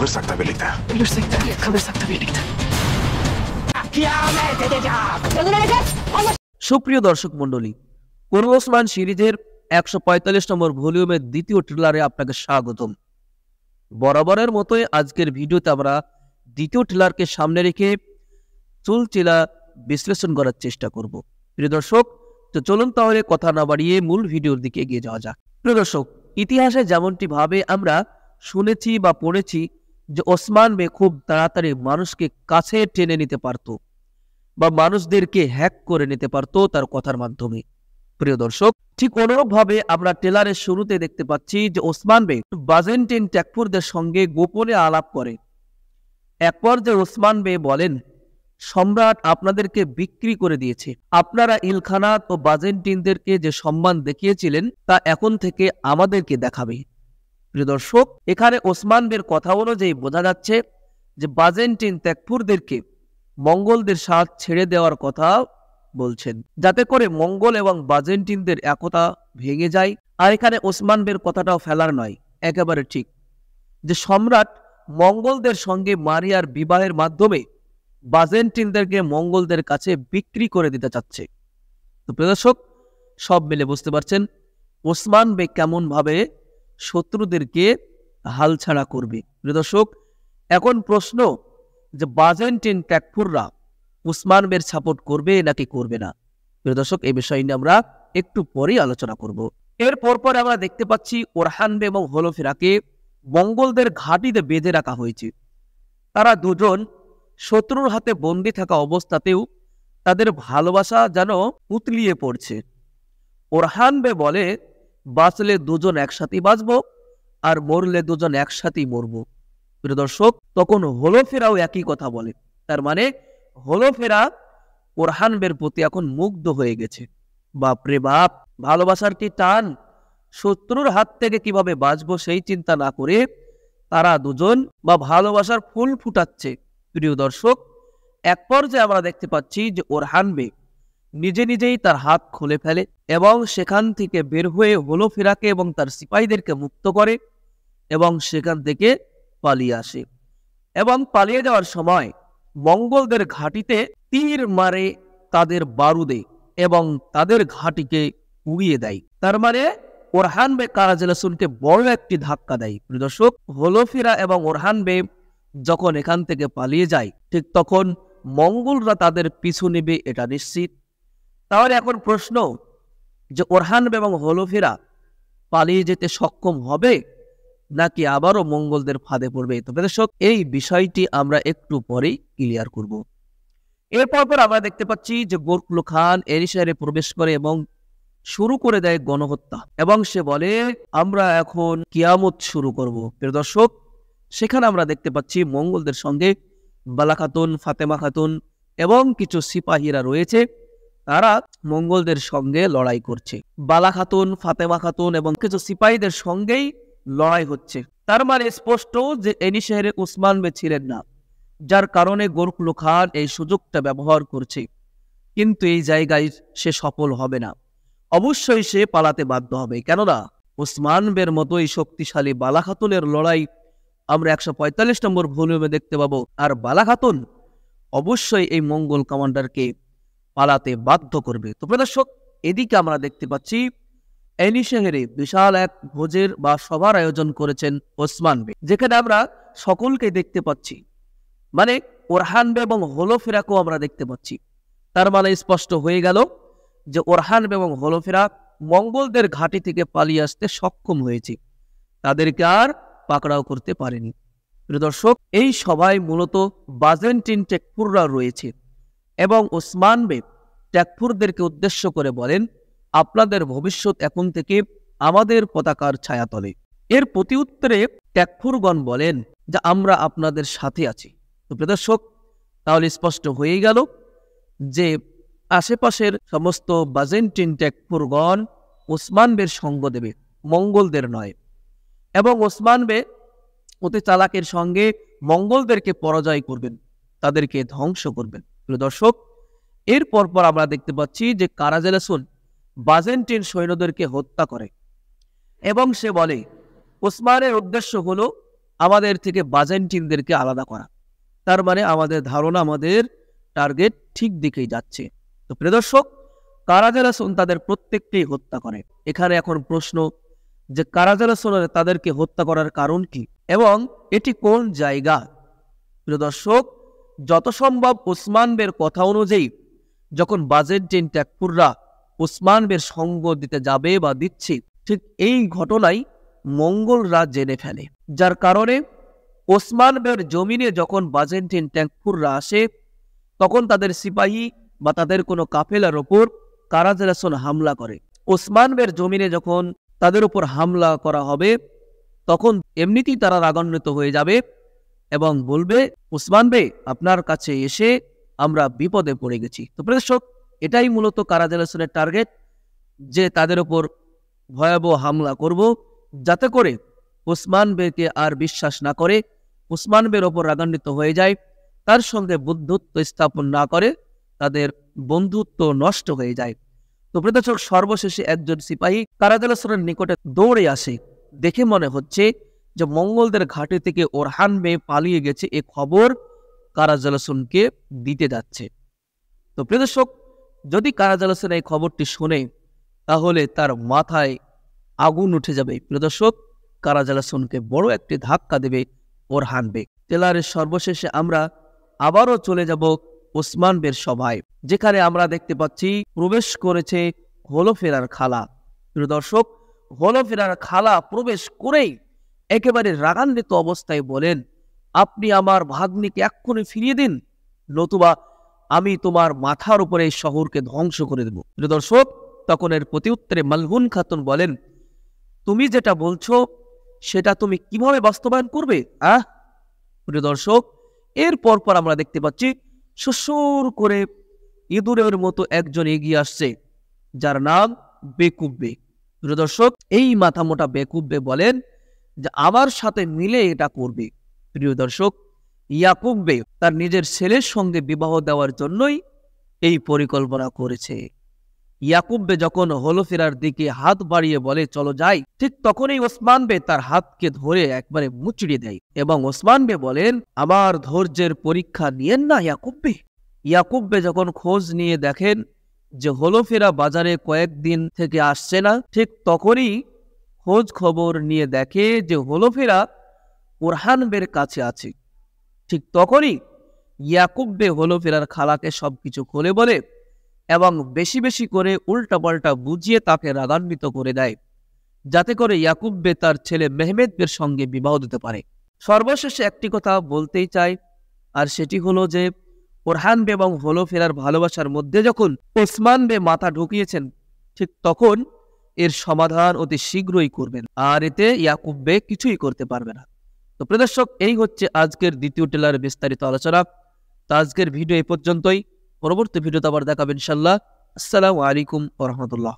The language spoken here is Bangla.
खबर सकता भी लिखता है, खबर सकता भी लिखता। সুপ্রিয় দর্শক মণ্ডলী, কোন ওসমান সিরিজের 145 নম্বর ভলিউমের দ্বিতীয় ট্রেলারে আপনাকে স্বাগতম। বরাবরের মতোই আজকের ভিডিওতে আমরা দ্বিতীয় ট্রেলারকে সামনে রেখে চুলচেলা বিশ্লেষণ করার চেষ্টা করব। প্রিয় দর্শক, তো চলুন তাহলে কথা না বাড়িয়ে মূল ভিডিওর দিকে এগিয়ে যাওয়া যাক। প্রিয় দর্শক, ইতিহাসে যেমনটি ভাবে আমরা শুনেছি বা পড়েছি যে ওসমান বে খুব তাড়াতাড়ি মানুষকে কাছে টেনে নিতে পারত বা মানুষদেরকে হ্যাক করে নিতে পারত তার কথার মাধ্যমে। প্রিয় দর্শক, ঠিক অনুরূপভাবে আমরা ট্রেলারের শুরুতে দেখতে পাচ্ছি যে ওসমান বে বাজেন্টিন ট্যাকফুরদের সঙ্গে গোপনে আলাপ করে। এক পর্যায়ে ওসমান বে বলেন, সম্রাট আপনাদেরকে বিক্রি করে দিয়েছে। আপনারা ইলখানাত ও বাজেন্টিনদেরকে যে সম্মান দেখিয়েছিলেন তা এখন থেকে আমাদেরকে দেখাবে। প্রিয় দর্শক, এখানে ওসমান বের কথা অনুযায়ী বোঝা যাচ্ছে যে বাজেন্টিন ট্যাকফুরদেরকে মঙ্গলদের সাথ ছেড়ে দেওয়ার কথা বলছেন, যাতে করে মঙ্গল এবং বাজেন্টিনদের একতা ভেঙে যায়। আর এখানে ওসমান বের কথাটাও ফেলার নয়, একেবারে ঠিক যে সম্রাট মঙ্গলদের সঙ্গে মারিয়ার বিবাহের মাধ্যমে বাজেন্টিনদেরকে মঙ্গলদের কাছে বিক্রি করে দিতে চাচ্ছে। তো প্রিয় দর্শক, সব মিলে বুঝতে পারছেন ওসমান বে কেমন ভাবে শত্রুদেরকে হালছাড়া করবে। প্রিয় দর্শক, এখন প্রশ্ন যে বাজেন্টিন ট্যাকফুররা ওসমান বের সাপোর্ট করবে নাকি করবে না। প্রিয় দর্শক, এই বিষয় নিয়ে আমরা একটু পরেই আলোচনা করব। এর পরপর আমরা দেখতে পাচ্ছি ওরহান বে এবং হলফেরাকে মঙ্গলদের ঘাঁটিতে বেঁধে রাখা হয়েছে। তারা দুজন শত্রুর হাতে বন্দী থাকা অবস্থাতেও তাদের ভালোবাসা যেন উতলিয়ে পড়ছে। ওরহান বে বলে, বাঁচলে দুজন একসাথেই বাঁচব, আর মরলে দুজন একসাথেই মরব। প্রিয় দর্শক, তখন হলফেরাও একই কথা বলে। তার মানে হলফেরা ওরহান বের প্রতি এখন মুগ্ধ হয়ে গেছে। বাপরে বাপ, ভালোবাসার কি টান! শত্রুর হাত থেকে কিভাবে বাঁচবো সেই চিন্তা না করে তারা দুজন বা ভালোবাসার ফুল ফুটাচ্ছে। প্রিয় দর্শক, এক পর্যায়ে আমরা দেখতে পাচ্ছি যে ওরহান বে নিজে নিজেই তার হাত খুলে ফেলে এবং সেখান থেকে বের হয়ে হলফেরাকে এবং তার সিপাহীদেরকে মুক্ত করে এবং সেখান থেকে পালিয়ে আসে। এবং পালিয়ে যাওয়ার সময় মঙ্গলদের ঘাঁটিতে তীর মারে তাদের বারুদে এবং তাদের ঘাঁটিকে উড়িয়ে দেয়। তার মানে ওরহান বে কারাজেলাসুনকে বড় একটি ধাক্কা দেয়। প্রিয় দর্শক, হলফেরা এবং ওরহান বে যখন এখান থেকে পালিয়ে যায়, ঠিক তখন মঙ্গলরা তাদের পিছু নেবে, এটা নিশ্চিত। তাহলে এখন প্রশ্ন যে ওরহান বে এবং হলফেরা পালিয়ে যেতে সক্ষম হবে নাকি আবারও মঙ্গলদের ফাঁদে পড়বে। তো দর্শক, এই বিষয়টি আমরা একটু পরেই ক্লিয়ার করব। এরপর আমরা দেখতে পাচ্ছি যে গোরকুল খান এরিশারে প্রবেশ করে এবং শুরু করে দেয় গণহত্যা এবং সে বলে, আমরা এখন কিয়ামত শুরু করব। প্রিয় দর্শক, সেখানে আমরা দেখতে পাচ্ছি মঙ্গলদের সঙ্গে বালা খাতুন, ফাতেমা খাতুন এবং কিছু সিপাহীরা রয়েছে। তারা মঙ্গলদের সঙ্গে লড়াই করছে। বালা খাতুন, ফাতেমা খাতুন এবং কিছু সিপাহীদের সঙ্গেই লড়াই হচ্ছে। তার মানে স্পষ্ট যে এনি শহরে ওসমান বে ছিলেন না, যার কারণে গোরকুল খান এই সুযোগটা ব্যবহার করছে। কিন্তু এই জায়গায় সে সফল হবে না, অবশ্যই সে পালাতে বাধ্য হবে। কেননা ওসমান বের মতোই শক্তিশালী বালা খাতুনের লড়াই আমরা 145 নম্বর ভলিউমে দেখতে পাবো। আর বালা খাতুন অবশ্যই এই মঙ্গল কমান্ডারকে পালাতে বাধ্য করবে। তো দর্শক, এদিকে আমরা দেখতে পাচ্ছি এনি শহরে বিশাল এক ভোজের বা সভার আয়োজন করেছেন ওসমান বে, যেখানে আমরা সকলকে দেখতে পাচ্ছি। মানে ওরহান বে এবং হলফেরাকেও আমরা দেখতে পাচ্ছি। তার মানে স্পষ্ট হয়ে গেল যে ওরহান বে এবং হলফেরা মঙ্গলদের ঘাঁটি থেকে পালিয়ে আসতে সক্ষম হয়েছে, তাদেরকে আর পাকড়াও করতে পারেনি। প্রিয় দর্শক, এই সভায় মূলত বাজেন্টিন ট্যাকফুররা রয়েছে এবং ওসমান বে ট্যাকফুরদেরকে উদ্দেশ্য করে বলেন, আপনাদের ভবিষ্যৎ এখন থেকে আমাদের পতাকার ছায়াতলে। এর প্রতি উত্তরে ট্যাকফুরগণ বলেন যে আমরা আপনাদের সাথে আছি। তো প্রিয় দর্শক, তাহলে স্পষ্ট হয়ে গেল যে আশেপাশের সমস্ত বাজেন্টিন ট্যাকফুরগণ ওসমান বের সঙ্গ দেবে, মঙ্গলদের নয়। এবং ওসমান বে অতি চালাকের সঙ্গে মঙ্গলদেরকে পরাজয় করবেন, তাদেরকে ধ্বংস করবেন। প্রিয় দর্শক, এর পরপর আমরা দেখতে পাচ্ছি যে কারাজেলাসুন বাজেন্টিন সৈন্যদেরকে হত্যা করে এবং সে বলে ওসমানের উদ্দেশ্য হলো আমাদের থেকে বাজেন্টিনদেরকে আলাদা করা। তার মানে আমাদের ধারণা আমাদের টার্গেট ঠিক দিকেই যাচ্ছে। তো প্রিয় দর্শক, কারাজালাসন তাদের প্রত্যেককেই হত্যা করে। এখানে এখন প্রশ্ন যে কারাজালাসন তাদেরকে হত্যা করার কারণ কি এবং এটি কোন জায়গা? প্রিয় দর্শক, যত সম্ভব ওসমান বের কথা অনুযায়ী যখন বাজেন্টিন ত্যাগপুররা ওসমান বের সঙ্গ দিতে যাবে বা দিচ্ছে, ঠিক এই ঘটনাই মঙ্গলরা জেনে ফেলে, যার কারণে ওসমান বের জমিনে যখন বাজেন্টিন ত্যাগপুররা আসে তখন তাদের সিপাহী বা তাদের কোনো কাফেলার ওপর কারাজালাসন হামলা করে। ওসমান বের জমিনে যখন তাদের উপর হামলা করা হবে তখন এমনিতেই তারা রাগান্বিত হয়ে যাবে এবং বলবে, ওসমান বে, আপনার কাছে এসে আমরা বিপদে পড়ে গেছি। তো দর্শক, এটাই মূলত কারাজালাসনের টার্গেট, যে তাদের উপর ভয়াবহ হামলা করব যাতে করে ওসমান বেকে আর বিশ্বাস না করে, ওসমান বের ওপর রাগান্বিত হয়ে যায়, তার সঙ্গে বন্ধুত্ব স্থাপন না করে, তাদের বন্ধুত্ব নষ্ট হয়ে যায়। তো দর্শক, সর্বশেষে একজন সিপাহী কারাজালাসনের নিকটে দৌড়ে আসে। দেখে মনে হচ্ছে যে মঙ্গলদের ঘাটে থেকে ওরহান বে পালিয়ে গেছে, এ খবর কারাজালাসনকে দিতে যাচ্ছে। তো প্রিয় দর্শক, যদি কারাজালাসন এই খবরটি শোনে তাহলে তার মাথায় আগুন উঠে যাবে। প্রিয় দর্শক, কারাজালাসনকে বড় একটি ধাক্কা দেবে ওরহান বে। ট্রেলারের সর্বশেষে আমরা আবারও চলে যাব ওসমান বের সভায়, যেখানে আমরা দেখতে পাচ্ছি প্রবেশ করেছে হলোফেরার খালা। প্রিয় দর্শক, হলোফেরার খালা প্রবেশ করেই একেবারে রাগান্বিত অবস্থায় বলেন, আপনি আমার ভাগ্নিকে এক্ষুনি ফিরিয়ে দিন, নতুবা আমি তোমার মাথার উপরে এই শহরকে ধ্বংস করে দেব। প্রিয় দর্শক, তখন এর প্রতি উত্তরে মালহুন খাতুন বলেন, তুমি যেটা বলছো সেটা তুমি কিভাবে বাস্তবায়ন করবে? প্রিয় দর্শক, এর পর আমরা দেখতে পাচ্ছি সুসুর করে ইঁদুরের মতো একজন এগিয়ে আসছে, যার নাম বেকুব্বে। প্রিয় দর্শক, এই মাথামোটা বেকুব্বে বলেন যে আমার সাথে মিলে এটা করবে। প্রিয় দর্শক, ইয়াকুব্বে তার নিজের ছেলের সঙ্গে বিবাহ দেওয়ার জন্যই এই পরিকল্পনা করেছে। ইয়াকুব্বে যখন হলোফেরার দিকে হাত বাড়িয়ে বলে চলো যাই, ঠিক তখনই ওসমান বে তার হাতকে ধরে একবারে মুচড়িয়ে দেয় এবং ওসমান বে বলেন, আমার ধৈর্যের পরীক্ষা নিয়েন না ইয়াকুব্বে। ইয়াকুব্বে যখন খোঁজ নিয়ে দেখেন যে হলোফেরা বাজারে কয়েকদিন থেকে আসছে না, ঠিক তখনই খোঁজ খবর নিয়ে দেখে যে হলোফেরা ওরহান বের কাছে আছে। ঠিক তখনই ইয়াকুব্বে হলোফেরার খালাকে সবকিছু খুলে বলে এবং বেশি বেশি করে উল্টাপাল্টা বুঝিয়ে তাকে রাগান্বিত করে দেয়, যাতে করে ইয়াকুব্বে তার ছেলে মেহমেদ বের সঙ্গে বিবাহ দিতে পারে। সর্বশেষে একটি কথা বলতেই চাই, আর সেটি হলো যে ওরহান বে এবং হলোফেরার ভালোবাসার মধ্যে যখন ওসমান বে মাথা ঢুকিয়েছেন, ঠিক তখন এর সমাধান অতি শীঘ্রই করবেন, আর এতে ইয়াকুব্বে কিছুই করতে পারবে না। তো প্রিয় দর্শক, এই হচ্ছে আজকের দ্বিতীয় ট্রেলারের বিস্তারিত আলোচনা। তো আজকের ভিডিও এই পর্যন্তই। পরবর্তী ভিডিওতে আবার দেখাবেন ইনশাআল্লাহ। আসসালামু আলাইকুম ওয়া রাহমাতুল্লাহ।